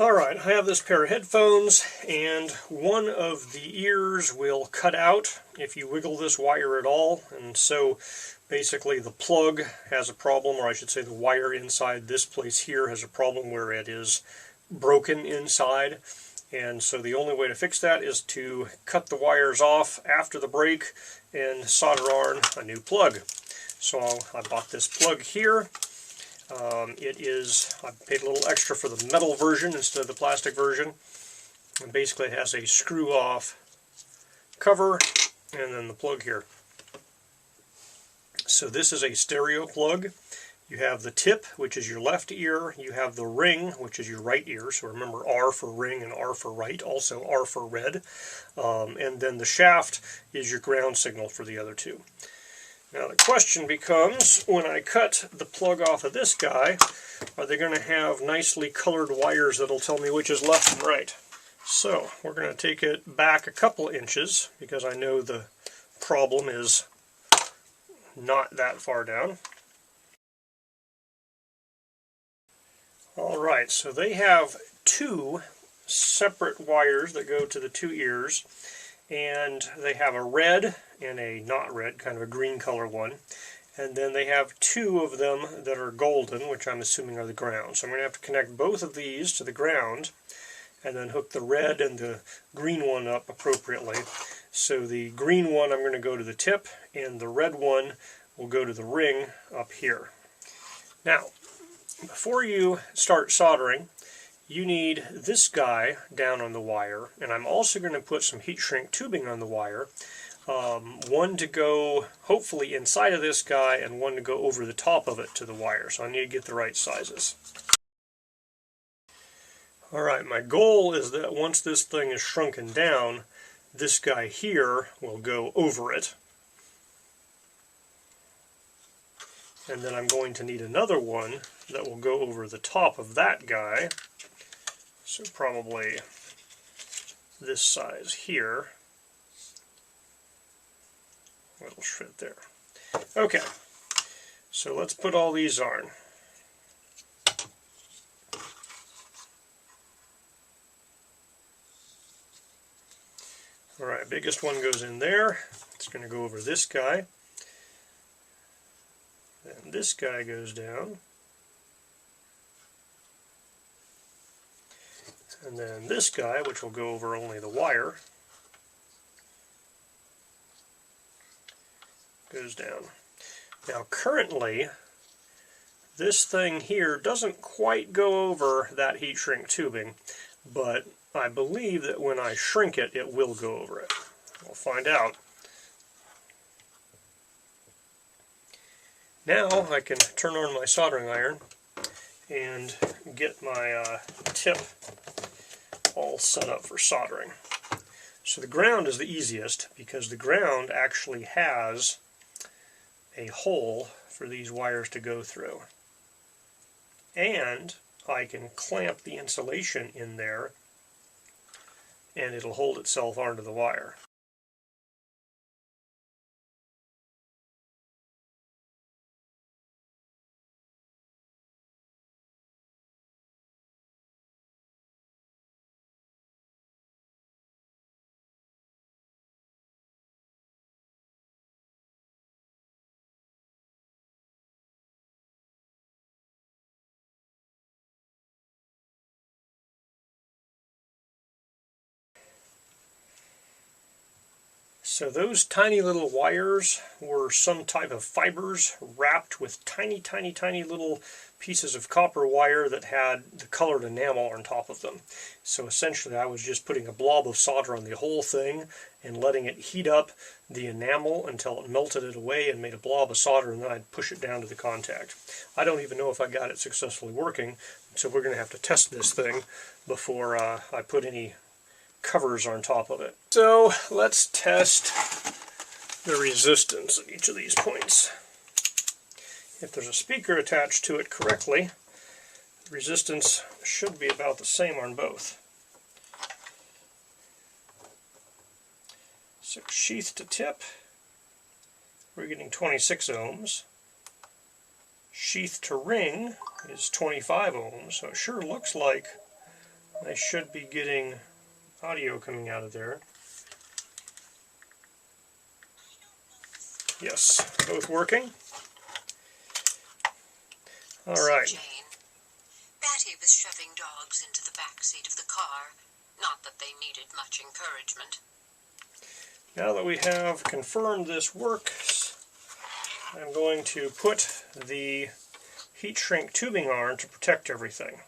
Alright, I have this pair of headphones, and one of the ears will cut out if you wiggle this wire at all, and so basically the plug has a problem, or I should say the wire inside this place here has a problem where it is broken inside, and so the only way to fix that is to cut the wires off after the break and solder on a new plug. So I bought this plug here. I paid a little extra for the metal version instead of the plastic version. And basically it has a screw-off cover and then the plug here. So this is a stereo plug. You have the tip, which is your left ear. You have the ring, which is your right ear. So remember R for ring and R for right, also R for red. And then the shaft is your ground signal for the other two. Now the question becomes, when I cut the plug off of this guy, are they going to have nicely colored wires that'll tell me which is left and right? So we're going to take it back a couple inches, because I know the problem is not that far down. Alright, so they have two separate wires that go to the two ears, and they have a red and a not red, kind of a green color one, and then they have two of them that are golden, which I'm assuming are the ground. So I'm going to have to connect both of these to the ground and then hook the red and the green one up appropriately. So the green one I'm going to go to the tip, and the red one will go to the ring up here. Now, before you start soldering, you need this guy down on the wire, and I'm also going to put some heat shrink tubing on the wire. One to go hopefully inside of this guy and one to go over the top of it to the wire, so I need to get the right sizes. Alright, my goal is that once this thing is shrunken down, this guy here will go over it. And then I'm going to need another one that will go over the top of that guy. So probably this size here. It'll fit there. Okay, so let's put all these on. Alright, biggest one goes in there. It's going to go over this guy. Then this guy goes down. And then this guy, which will go over only the wire, goes down. Now currently, this thing here doesn't quite go over that heat shrink tubing, but I believe that when I shrink it, it will go over it. We'll find out. Now I can turn on my soldering iron and get my tip all set up for soldering. So the ground is the easiest, because the ground actually has a hole for these wires to go through. And I can clamp the insulation in there and it'll hold itself onto the wire. So those tiny little wires were some type of fibers wrapped with tiny, tiny, tiny little pieces of copper wire that had the colored enamel on top of them. So essentially I was just putting a blob of solder on the whole thing and letting it heat up the enamel until it melted it away and made a blob of solder, and then I'd push it down to the contact. I don't even know if I got it successfully working, so we're going to have to test this thing before I put any covers on top of it. So let's test the resistance of each of these points. If there's a speaker attached to it correctly, the resistance should be about the same on both. So sheath to tip, we're getting 26 ohms. Sheath to ring is 25 ohms, so it sure looks like I should be getting audio coming out of there. Yes, both working. All right. Jane, Batty was shoving dogs into the back seat of the car. Not that they needed much encouragement. Now that we have confirmed this works, I'm going to put the heat shrink tubing on to protect everything.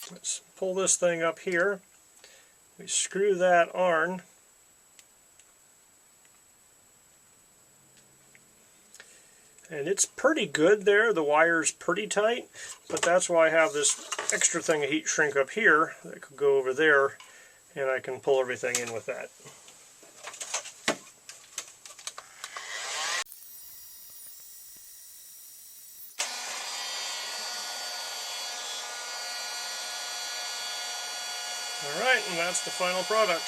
Let's pull this thing up here. We screw that on. And it's pretty good there. The wire's pretty tight, but that's why I have this extra thing of heat shrink up here that could go over there, and I can pull everything in with that. Alright, and that's the final product.